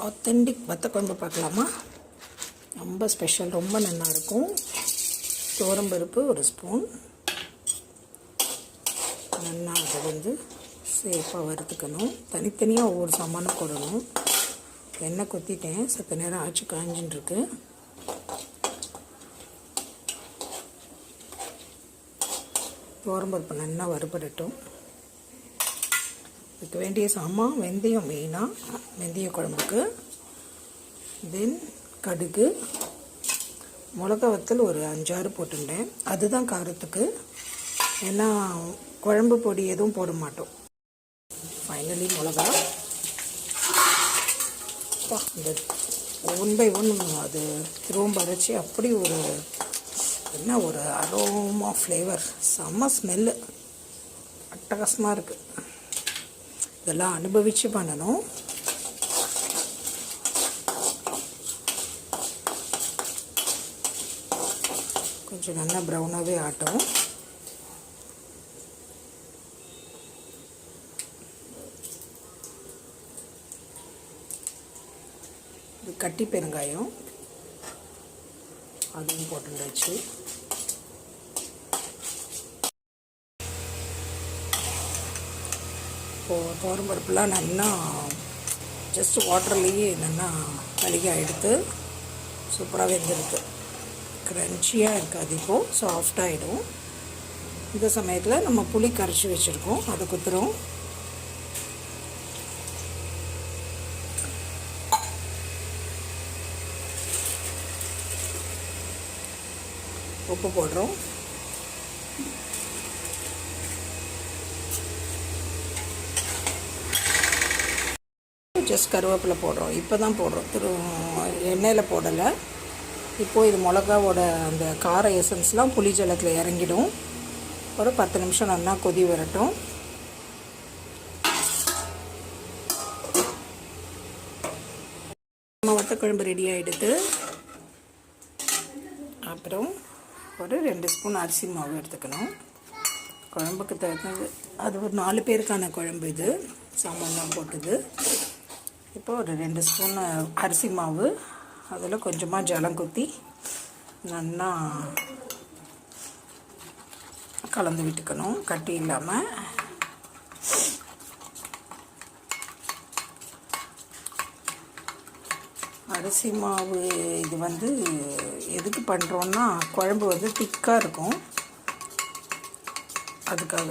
Authentic வத்த குழம்பு பார்க்கலாமா? ரொம்ப ஸ்பெஷல், ரொம்ப நல்லாயிருக்கும். துவரம்பருப்பு ஒரு ஸ்பூன், நல்லா அதை சேஃபாக வறுத்துக்கணும். தனித்தனியாக ஒவ்வொரு சாமானும் போடணும். எண்ணெய் கொத்திட்டேன், சற்று நேரம் ஆச்சு, காஞ்சின்னு இருக்கு. துவரம்பருப்பு நல்லா வறுபடட்டும். இதுக்கு வேண்டிய சாமான் வெந்தயம், மெயினாக வெந்தய குழம்புக்கு. தென் கடுகு, மிளகா வத்தல் ஒரு 5-6 போட்டுட்டேன். அதுதான் காரத்துக்கு, ஏன்னா குழம்பு பொடி எதுவும் போட மாட்டோம். ஃபைனலி மிளகா. இந்த 1 by 1 அது திரும்ப அரைச்சி அப்படி ஒரு ஒரு அரோமா ஃப்ளேவர், செம்ம ஸ்மெல்லு, அட்டகாசமாக இருக்குது. இதெல்லாம் அனுபவித்து பண்ணணும். கொஞ்சம் நல்லா ப்ரௌனாகவே ஆட்டும். இது கட்டி பெருங்காயம், அதுவும் போட்டுருந்துச்சு. இப்போது துவரம்பருப்புலாம் நல்லா ஜஸ்ட் வாட்டர்லேயே நல்லா கழுகி எடுத்து சூப்பராக வெந்திருக்கு. க்ரன்ச்சியாக இருக்காது, இப்போது சாஃப்டாகிடும். இந்த சமயத்தில் நம்ம புளி கரைச்சி வச்சுருக்கோம், அதை குத்துறோம். உப்பு போடுறோம். ஜஸ்ட் கருவேப்பிலை போடுறோம், இப்போ தான் போடுறோம், எண்ணெயில் போடலை. இப்போது இது மிளகாவோட அந்த கார எசன்ஸ்லாம் புளி ஜலத்தில் இறங்கிடும். ஒரு 10 நிமிஷம் நல்லா கொதி வரட்டும். நம்ம வத்தக்குழம்பு ரெடி ஆகிடுது. அப்புறம் ஒரு 2 ஸ்பூன் அரிசி மாவு எடுத்துக்கணும். குழம்புக்கு தகுந்தது, அது ஒரு 4 பேருக்கான குழம்பு. இது சாமான்லாம் போட்டுது. இப்போ ஒரு 2 ஸ்பூன் அரிசி மாவு, அதில் கொஞ்சமாக ஜலம் குத்தி நல்லா கலந்து விட்டுக்கணும், கட்டி இல்லாமல். அரிசி மாவு இது எதுக்கு பண்ணுறோன்னா, குழம்பு திக்காக இருக்கும், அதுக்காக.